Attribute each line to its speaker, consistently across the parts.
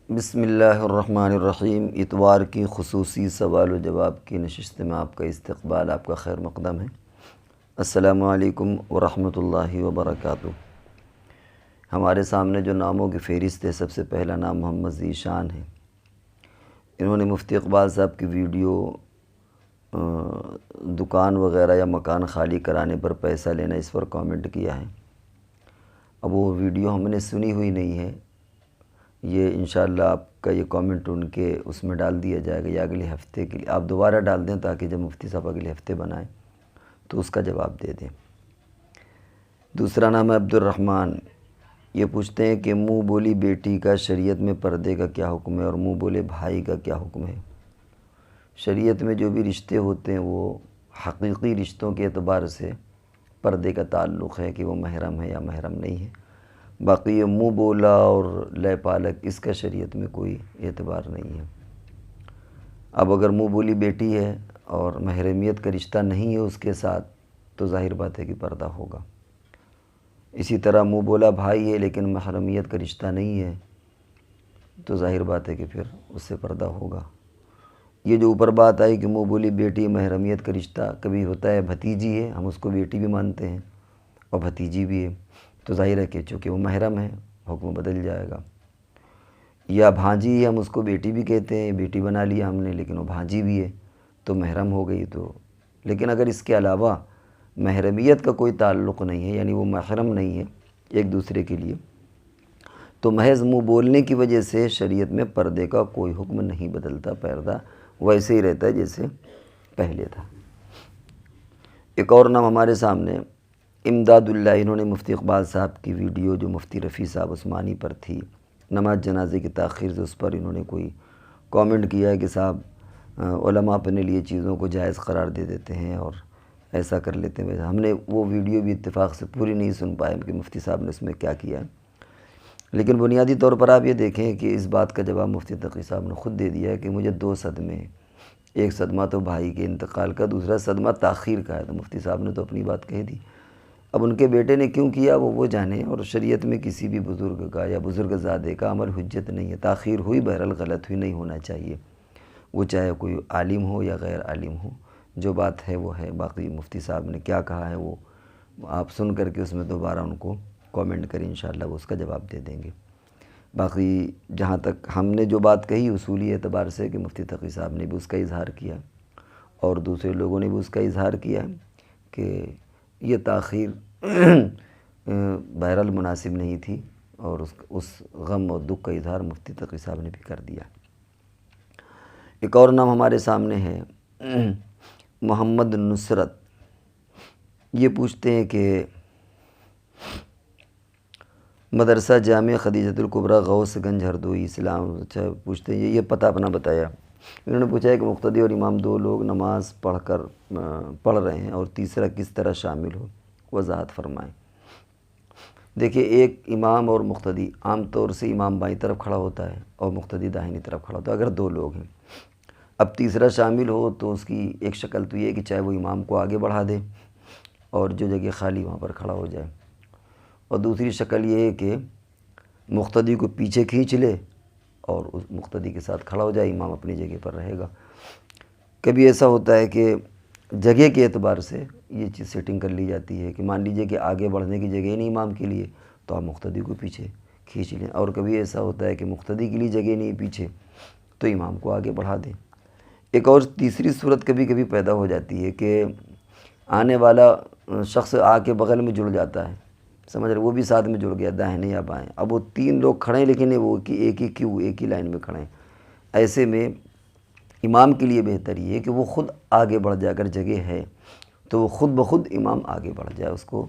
Speaker 1: بسم اللہ الرحمن الرحیم۔ اتوار کی خصوصی سوال و جواب کی نشست میں آپ کا استقبال، آپ کا خیر مقدم ہے۔ السلام علیکم ورحمۃ اللہ وبرکاتہ۔ ہمارے سامنے جو ناموں کی فہرست ہے، سب سے پہلا نام محمد ذیشان ہے۔ انہوں نے مفتی اقبال صاحب کی ویڈیو دکان وغیرہ یا مکان خالی کرانے پر پیسہ لینا، اس پر کامنٹ کیا ہے۔ اب وہ ویڈیو ہم نے سنی ہوئی نہیں ہے، یہ انشاءاللہ آپ کا یہ کامنٹ ان کے اس میں ڈال دیا جائے گا، یا اگلے ہفتے کے لیے آپ دوبارہ ڈال دیں، تاکہ جب مفتی صاحب اگلے ہفتے بنائیں تو اس کا جواب دے دیں۔ دوسرا نام ہے عبد الرحمن۔ یہ پوچھتے ہیں کہ منہ بولی بیٹی کا شریعت میں پردے کا کیا حکم ہے، اور منہ بولے بھائی کا کیا حکم ہے؟ شریعت میں جو بھی رشتے ہوتے ہیں وہ حقیقی رشتوں کے اعتبار سے پردے کا تعلق ہے کہ وہ محرم ہے یا محرم نہیں ہے۔ باقی یہ منہ بولا اور لے پالک، اس کا شریعت میں کوئی اعتبار نہیں ہے۔ اب اگر منہ بولی بیٹی ہے اور محرمیت کا رشتہ نہیں ہے اس کے ساتھ، تو ظاہر بات ہے کہ پردہ ہوگا۔ اسی طرح منہ بولا بھائی ہے لیکن محرمیت کا رشتہ نہیں ہے، تو ظاہر بات ہے کہ پھر اس سے پردہ ہوگا۔ یہ جو اوپر بات آئی کہ منہ بولی بیٹی محرمیت کا رشتہ، کبھی ہوتا ہے بھتیجی ہے، ہم اس کو بیٹی بھی مانتے ہیں، اور بھتیجی بھی ہے، تو ظاہر ہے کہ چونکہ وہ محرم ہے حکم بدل جائے گا۔ یا بھانجی ہے، ہم اس کو بیٹی بھی کہتے ہیں، بیٹی بنا لیا ہم نے، لیکن وہ بھانجی بھی ہے تو محرم ہو گئی۔ تو لیکن اگر اس کے علاوہ محرمیت کا کوئی تعلق نہیں ہے، یعنی وہ محرم نہیں ہے ایک دوسرے کے لیے، تو محض منہ بولنے کی وجہ سے شریعت میں پردے کا کوئی حکم نہیں بدلتا، پردہ ویسے ہی رہتا ہے جیسے پہلے تھا۔ ایک اور نام ہمارے سامنے امداد اللہ۔ انہوں نے مفتی اقبال صاحب کی ویڈیو جو مفتی رفیع صاحب عثمانی پر تھی، نماز جنازے کی تاخیر سے، اس پر انہوں نے کوئی کامنٹ کیا ہے کہ صاحب علماء اپنے لیے چیزوں کو جائز قرار دے دیتے ہیں اور ایسا کر لیتے ہیں۔ ہم نے وہ ویڈیو بھی اتفاق سے پوری نہیں سن پائے کہ مفتی صاحب نے اس میں کیا کیا ہے، لیکن بنیادی طور پر آپ یہ دیکھیں کہ اس بات کا جواب مفتی تقی صاحب نے خود دے دیا ہے کہ مجھے دو صدمے ہیں، ایک صدمہ تو بھائی کے انتقال کا، دوسرا صدمہ تاخیر کا ہے۔ تو مفتی صاحب نے تو اپنی بات کہہ دی، اب ان کے بیٹے نے کیوں کیا وہ جانے، اور شریعت میں کسی بھی بزرگ کا یا بزرگ زادے کا عمل حجت نہیں ہے۔ تاخیر ہوئی، بہرحال غلط ہوئی، نہیں ہونا چاہیے، وہ چاہے کوئی عالم ہو یا غیر عالم ہو، جو بات ہے وہ ہے۔ باقی مفتی صاحب نے کیا کہا ہے وہ آپ سن کر کے اس میں دوبارہ ان کو کامنٹ کریں، انشاءاللہ وہ اس کا جواب دے دیں گے۔ باقی جہاں تک ہم نے جو بات کہی اصولی اعتبار سے کہ مفتی تقی صاحب نے بھی اس کا اظہار کیا اور دوسرے لوگوں نے بھی اس کا اظہار کیا کہ یہ تاخیر بہرحال مناسب نہیں تھی، اور اس غم اور دکھ کا اظہار مفتی تقی صاحب نے بھی کر دیا۔ ایک اور نام ہمارے سامنے ہے محمد نصرت۔ یہ پوچھتے ہیں کہ مدرسہ جامع خدیجۃ الکبریٰ غوث گنج ہردوئی اسلام، اچھا پوچھتے ہیں یہ پتہ اپنا بتایا۔ انہوں نے پوچھا ہے کہ مقتدی اور امام دو لوگ نماز پڑھ رہے ہیں اور تیسرا کس طرح شامل ہو، وضاحت فرمائیں۔ دیکھیے، ایک امام اور مقتدی، عام طور سے امام بائیں طرف کھڑا ہوتا ہے اور مقتدی داہنی طرف کھڑا ہوتا ہے اگر دو لوگ ہیں۔ اب تیسرا شامل ہو تو اس کی ایک شکل تو یہ ہے کہ چاہے وہ امام کو آگے بڑھا دے اور جو جگہ خالی وہاں پر کھڑا ہو جائے، اور دوسری شکل یہ ہے کہ مقتدی کو پیچھے کھینچ لے اور اس مقتدی کے ساتھ کھڑا ہو جائے، امام اپنی جگہ پر رہے گا۔ کبھی ایسا ہوتا ہے کہ جگہ کے اعتبار سے یہ چیز سیٹنگ کر لی جاتی ہے کہ مان لیجئے کہ آگے بڑھنے کی جگہ نہیں امام کے لیے، تو آپ مقتدی کو پیچھے کھینچ لیں، اور کبھی ایسا ہوتا ہے کہ مقتدی کے لیے جگہ نہیں پیچھے، تو امام کو آگے بڑھا دیں۔ ایک اور تیسری صورت کبھی کبھی پیدا ہو جاتی ہے کہ آنے والا شخص آ کے بغل میں جڑ جاتا ہے، سمجھ رہے، وہ بھی ساتھ میں جڑ گیا داہنے یا بائیں، اب وہ تین لوگ کھڑے ہیں لیکن وہ ایک ہی کیو، ایک ہی لائن میں کھڑے ہیں۔ ایسے میں امام کے لیے بہتر یہ ہے کہ وہ خود آگے بڑھ جائے، اگر جگہ ہے تو وہ خود بخود امام آگے بڑھ جائے، اس کو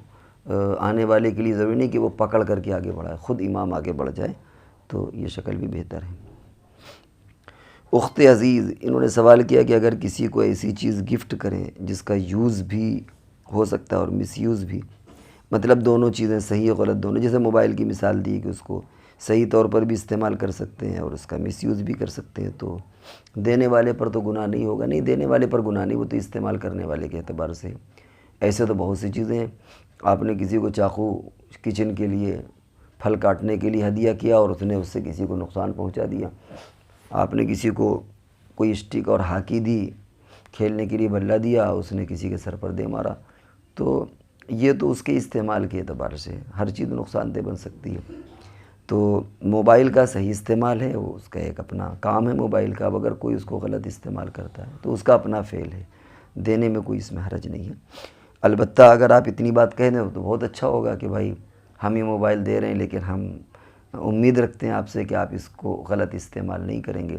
Speaker 1: آنے والے کے لیے ضروری نہیں کہ وہ پکڑ کر کے آگے بڑھائے، خود امام آگے بڑھ جائے، تو یہ شکل بھی بہتر ہے۔ اخت عزیز، انہوں نے سوال کیا کہ اگر کسی کو ایسی چیز گفٹ کریں جس کا یوز بھی ہو سکتا ہے اور مس یوز بھی، مطلب دونوں چیزیں صحیح اور غلط دونوں، جیسے موبائل کی مثال دی کہ اس کو صحیح طور پر بھی استعمال کر سکتے ہیں اور اس کا مس یوز بھی کر سکتے ہیں، تو دینے والے پر تو گناہ نہیں ہوگا۔ نہیں، دینے والے پر گناہ نہیں، وہ تو استعمال کرنے والے کے اعتبار سے۔ ایسے تو بہت سی چیزیں ہیں، آپ نے کسی کو چاقو کچن کے لیے پھل کاٹنے کے لیے ہدیہ کیا اور اس نے اس سے کسی کو نقصان پہنچا دیا، آپ نے کسی کو کوئی اسٹک اور ہاکی دی، کھیلنے کے لیے بلہ دیا، اس نے کسی کے سر پر دے مارا، تو یہ تو اس کے استعمال کے اعتبار سے ہر چیز نقصان دہ بن سکتی ہے۔ تو موبائل کا صحیح استعمال ہے، وہ اس کا ایک اپنا کام ہے موبائل کا، اب اگر کوئی اس کو غلط استعمال کرتا ہے تو اس کا اپنا فعل ہے، دینے میں کوئی اس میں حرج نہیں ہے۔ البتہ اگر آپ اتنی بات کہہ دیں تو بہت اچھا ہوگا کہ بھائی ہم یہ موبائل دے رہے ہیں لیکن ہم امید رکھتے ہیں آپ سے کہ آپ اس کو غلط استعمال نہیں کریں گے،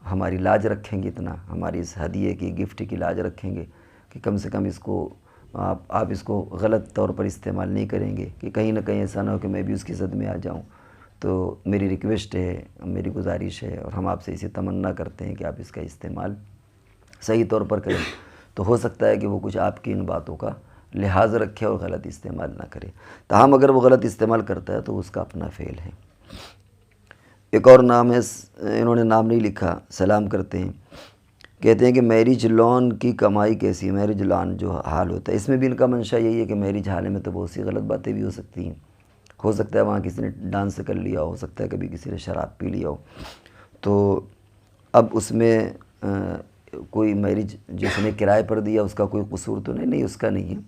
Speaker 1: ہماری لاج رکھیں گے، اتنا ہماری اس ہدیے کی گفٹ کی لاج رکھیں گے کہ کم سے کم اس کو آپ اس کو غلط طور پر استعمال نہیں کریں گے کہ کہیں نہ کہیں ایسا نہ ہو کہ میں بھی اس کی زد میں آ جاؤں۔ تو میری ریکویسٹ ہے، میری گزارش ہے، اور ہم آپ سے اسی تمنا کرتے ہیں کہ آپ اس کا استعمال صحیح طور پر کریں، تو ہو سکتا ہے کہ وہ کچھ آپ کی ان باتوں کا لحاظ رکھے اور غلط استعمال نہ کرے۔ تاہم اگر وہ غلط استعمال کرتا ہے تو اس کا اپنا فعل ہے۔ ایک اور نام ہے، انہوں نے نام نہیں لکھا، سلام کرتے ہیں، کہتے ہیں کہ میرج لون کی کمائی کیسی ہے؟ میرج لون جو حال ہوتا ہے، اس میں بھی ان کا منشا یہی ہے کہ میرج حال میں تو بہت سی غلط باتیں بھی ہو سکتی ہیں، ہو سکتا ہے وہاں کسی نے ڈانس کر لیا ہو سکتا ہے کبھی کسی نے شراب پی لیا ہو، تو اب اس میں کوئی میرج جس نے کرائے پر دیا اس کا کوئی قصور تو نہیں اس کا نہیں ہے،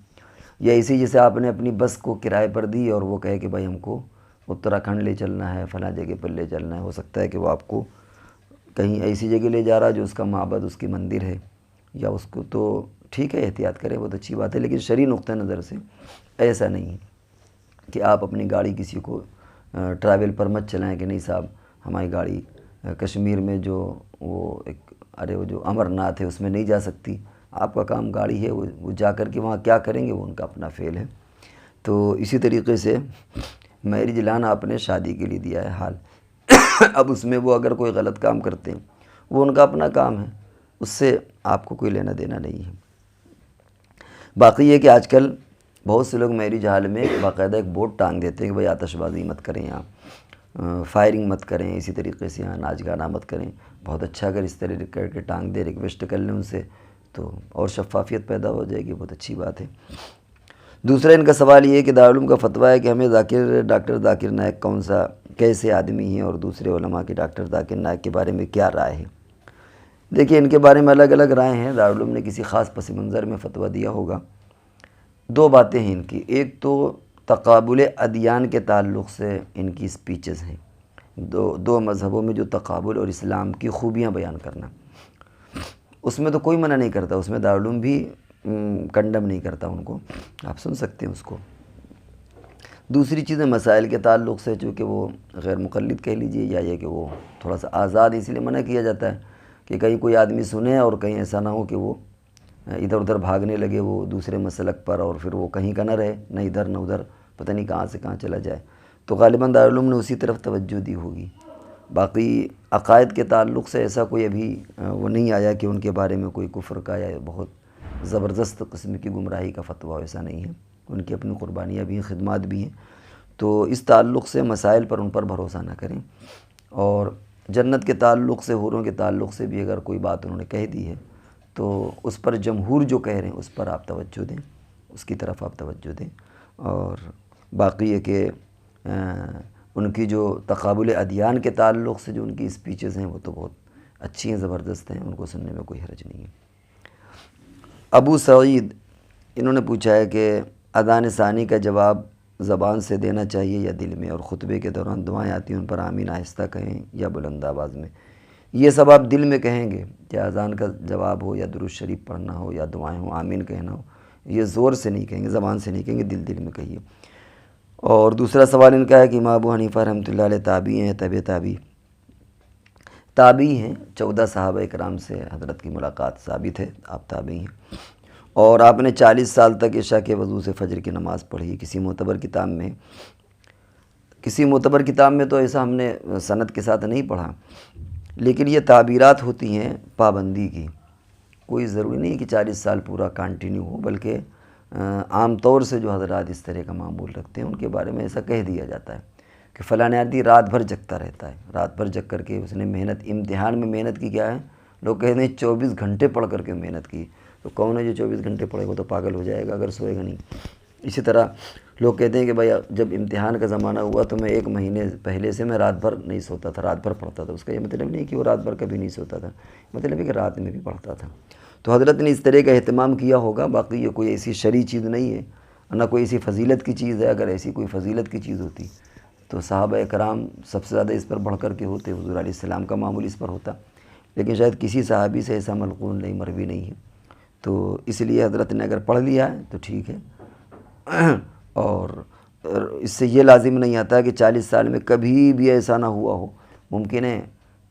Speaker 1: یا اسی جیسے آپ نے اپنی بس کو کرائے پر دی اور وہ کہے کہ بھائی ہم کو اتراکھنڈ لے چلنا ہے، فلاں جگہ پر لے چلنا ہے، ہو سکتا ہے کہ وہ آپ کو کہیں ایسی جگہ لے جا رہا جو اس کا معبد، اس کی مندر ہے، یا اس کو تو ٹھیک ہے احتیاط کریں، بہت اچھی بات ہے، لیکن شرعی نقطہ نظر سے ایسا نہیں ہے کہ آپ اپنی گاڑی کسی کو ٹریول پر مت چلائیں کہ نہیں صاحب ہماری گاڑی کشمیر میں جو وہ جو امر ناتھ ہے اس میں نہیں جا سکتی، آپ کا کام گاڑی ہے، وہ جا کر کے وہاں کیا کریں گے وہ ان کا اپنا فعل ہے۔ تو اسی طریقے سے میرج لان آپ نے شادی کے لیے دیا ہے حال، اب اس میں وہ اگر کوئی غلط کام کرتے ہیں وہ ان کا اپنا کام ہے، اس سے آپ کو کوئی لینا دینا نہیں ہے۔ باقی یہ کہ آج کل بہت سے لوگ میرج حال میں باقاعدہ ایک بورڈ ٹانگ دیتے ہیں کہ بھائی آتش بازی مت کریں، یہاں فائرنگ مت کریں، اسی طریقے سے یہاں ناچ گانا مت کریں۔ بہت اچھا اگر اس طرح کر کے ٹانگ دے، ریکویسٹ کر لیں ان سے تو اور شفافیت پیدا ہو جائے گی، بہت اچھی بات ہے۔ دوسرا ان کا سوال یہ ہے کہ دارالعلوم کا فتویٰ ہے کہ ہمیں ڈاکٹر ذاکر نائک کیسے آدمی ہیں، اور دوسرے علماء کے ڈاکٹر ذاکر نائک کے بارے میں کیا رائے ہے؟ دیکھیے ان کے بارے میں الگ الگ رائے ہیں، دارالعلوم نے کسی خاص پس منظر میں فتویٰ دیا ہوگا۔ دو باتیں ہیں ان کی، ایک تو تقابل ادیان کے تعلق سے ان کی سپیچز ہیں، دو مذہبوں میں جو تقابل اور اسلام کی خوبیاں بیان کرنا، اس میں تو کوئی منع نہیں کرتا، اس میں دارالعلوم بھی کنڈم نہیں کرتا ان کو، آپ سن سکتے ہیں اس کو۔ دوسری چیزیں مسائل کے تعلق سے، چونکہ وہ غیر مقلد کہہ لیجیے، یا یہ کہ وہ تھوڑا سا آزاد، اس لیے منع کیا جاتا ہے کہ کہیں کوئی آدمی سنے اور کہیں ایسا نہ ہو کہ وہ ادھر ادھر بھاگنے لگے وہ دوسرے مسلک پر، اور پھر وہ کہیں کا نہ رہے، نہ ادھر نہ ادھر، پتہ نہیں کہاں سے کہاں چلا جائے، تو غالباً دارالعلوم نے اسی طرف توجہ دی ہوگی۔ باقی عقائد کے تعلق سے ایسا کوئی ابھی وہ نہیں آیا کہ ان کے بارے میں کوئی کفر کا یا بہت زبردست قسم کی گمراہی کا فتویٰ، ایسا نہیں ہے، ان کی اپنی قربانیاں بھی ہیں، خدمات بھی ہیں، تو اس تعلق سے مسائل پر ان پر بھروسہ نہ کریں۔ اور جنت کے تعلق سے، حوروں کے تعلق سے بھی اگر کوئی بات انہوں نے کہہ دی ہے تو اس پر جمہور جو کہہ رہے ہیں اس پر آپ توجہ دیں، اس کی طرف آپ توجہ دیں۔ اور باقی یہ کہ ان کی جو تقابل ادیان کے تعلق سے جو ان کی اسپیچز ہیں وہ تو بہت اچھی ہیں، زبردست ہیں، ان کو سننے میں کوئی حرج نہیں ہے۔ ابو سعید انہوں نے پوچھا ہے کہ اذان ثانی کا جواب زبان سے دینا چاہیے یا دل میں، اور خطبے کے دوران دعائیں آتی ہیں ان پر آمین آہستہ کہیں یا بلند آواز میں؟ یہ سب آپ دل میں کہیں گے، کہ اذان کا جواب ہو یا درود شریف پڑھنا ہو یا دعائیں ہوں، آمین کہنا ہو، یہ زور سے نہیں کہیں گے، زبان سے نہیں کہیں گے، دل میں کہیے۔ اور دوسرا سوال ان کا ہے کہ امام ابو حنیفہ رحمۃ اللہ علیہ تابعی ہیں، تابعی ہیں، 14 صحابہ کرام سے حضرت کی ملاقات ثابت ہے، آپ تابعی ہیں، اور آپ نے 40 سال تک عشاء کے وضو سے فجر کی نماز پڑھی۔ کسی معتبر کتاب میں تو ایسا ہم نے سند کے ساتھ نہیں پڑھا، لیکن یہ تعبیرات ہوتی ہیں پابندی کی، کوئی ضروری نہیں ہے کہ 40 سال پورا کانٹینیو ہو، بلکہ عام طور سے جو حضرات اس طرح کا معمول رکھتے ہیں ان کے بارے میں ایسا کہہ دیا جاتا ہے کہ فلاں آدمی رات بھر جگتا رہتا ہے، رات بھر جگ کر کے اس نے امتحان میں محنت کی، کیا ہے لوگ کہتے ہیں 24 گھنٹے پڑھ کر کے محنت کی، تو کون ہے جو 24 گھنٹے پڑھے گا؟ تو پاگل ہو جائے گا اگر سوئے گا نہیں۔ اسی طرح لوگ کہتے ہیں کہ بھائی جب امتحان کا زمانہ ہوا تو میں 1 مہینے پہلے سے میں رات بھر نہیں سوتا تھا، رات بھر پڑھتا تھا۔ اس کا یہ مطلب نہیں کہ وہ رات بھر کبھی نہیں سوتا تھا، مطلب ہے کہ رات میں بھی پڑھتا تھا۔ تو حضرت نے اس طرح کا اہتمام کیا ہوگا، باقی یہ کوئی ایسی شرعی چیز نہیں ہے، نہ کوئی ایسی فضیلت کی چیز ہے۔ اگر ایسی کوئی فضیلت کی چیز ہوتی تو صحابہ کرام سب سے زیادہ اس پر بڑھ کر کے ہوتے، حضور علیہ السلام کا معمول اس پر ہوتا، لیکن شاید کسی صحابی سے ایسا ملقون نہیں، مروی نہیں ہے۔ تو اس لیے حضرت نے اگر پڑھ لیا ہے تو ٹھیک ہے، اور اس سے یہ لازم نہیں آتا کہ 40 سال میں کبھی بھی ایسا نہ ہوا ہو۔ ممکن ہے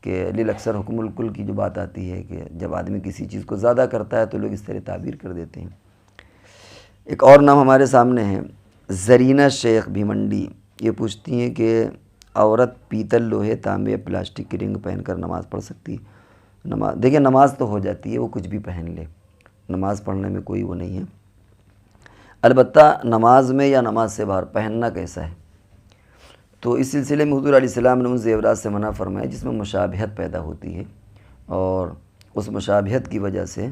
Speaker 1: کہ للاکثر حکم الکل کی جو بات آتی ہے کہ جب آدمی کسی چیز کو زیادہ کرتا ہے تو لوگ اس طرح تعبیر کر دیتے ہیں۔ ایک اور نام ہمارے سامنے ہے زرینہ شیخ بھیمنڈی۔ یہ پوچھتی ہیں کہ عورت پیتل، لوہے، تانبے یا پلاسٹک کی رنگ پہن کر نماز پڑھ سکتی ہے؟ دیکھیں نماز تو ہو جاتی ہے، وہ کچھ بھی پہن لے، نماز پڑھنے میں کوئی وہ نہیں ہے۔ البتہ نماز میں یا نماز سے باہر پہننا کیسا ہے، تو اس سلسلے میں حضور علیہ السلام نے ان زیورات سے منع فرمایا جس میں مشابہت پیدا ہوتی ہے، اور اس مشابہت کی وجہ سے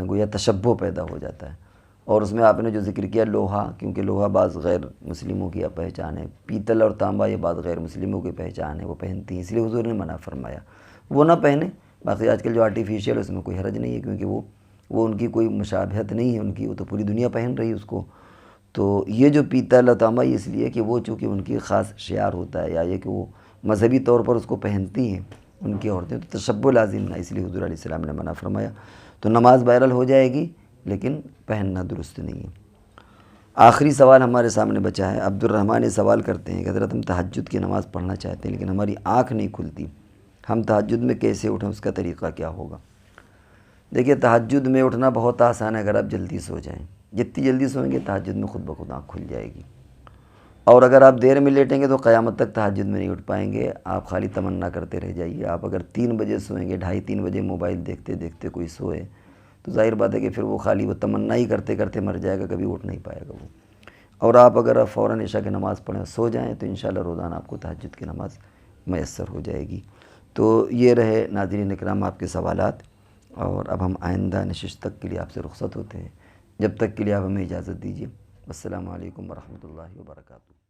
Speaker 1: گویا تشبہ پیدا ہو جاتا ہے۔ اور اس میں آپ نے جو ذکر کیا لوہا، کیونکہ لوہا بعض غیر مسلموں کی پہچان ہے، پیتل اور تانبا یہ بعض غیر مسلموں کی پہچان ہے، وہ پہنتی ہیں، اس لیے حضور نے منع فرمایا وہ نہ پہنے۔ باقی آج کل جو آرٹیفیشیل اس میں کوئی حرج نہیں ہے، کیونکہ وہ ان کی کوئی مشابہت نہیں ہے ان کی، وہ تو پوری دنیا پہن رہی ہے اس کو۔ تو یہ جو پیتل اور تانبا اس لیے کہ وہ چونکہ ان کی خاص شعار ہوتا ہے، یا یہ کہ وہ مذہبی طور پر اس کو پہنتی ہیں ان کی عورتیں، تو تشبہ لازم نہ، اس لیے حضور علیہ السلام نے منع فرمایا۔ تو نماز بہرحال ہو جائے گی لیکن پہننا درست نہیں ہے۔ آخری سوال ہمارے سامنے بچا ہے، عبد الرحمن یہ سوال کرتے ہیں کہ حضرت ہم تہجد کی نماز پڑھنا چاہتے ہیں لیکن ہماری آنکھ نہیں کھلتی، ہم تہجد میں کیسے اٹھیں، اس کا طریقہ کیا ہوگا؟ دیکھیے تہجد میں اٹھنا بہت آسان ہے، اگر آپ جلدی سو جائیں، جتنی جلدی سوئیں گے تہجد میں خود بخود آنکھ کھل جائے گی۔ اور اگر آپ دیر میں لیٹیں گے تو قیامت تک تہجد میں نہیں اٹھ پائیں گے، آپ خالی تمنا کرتے رہ جائیے۔ آپ اگر 3 بجے سوئیں گے، 2:30-3 بجے موبائل دیکھتے دیکھتے کوئی سوئے تو ظاہر بات ہے کہ پھر وہ خالی وہ تمنا ہی کرتے کرتے مر جائے گا، کبھی اٹھ نہیں پائے گا وہ۔ اور آپ اگر فوراً عشاء کی نماز پڑھیں سو جائیں تو انشاءاللہ روزانہ آپ کو تہجد کی نماز میسر ہو جائے گی۔ تو یہ رہے ناظرین اکرام آپ کے سوالات، اور اب ہم آئندہ نشست تک کے لیے آپ سے رخصت ہوتے ہیں، جب تک کے لیے آپ ہمیں اجازت دیجیے۔ السلام علیکم ورحمۃ اللہ وبرکاتہ۔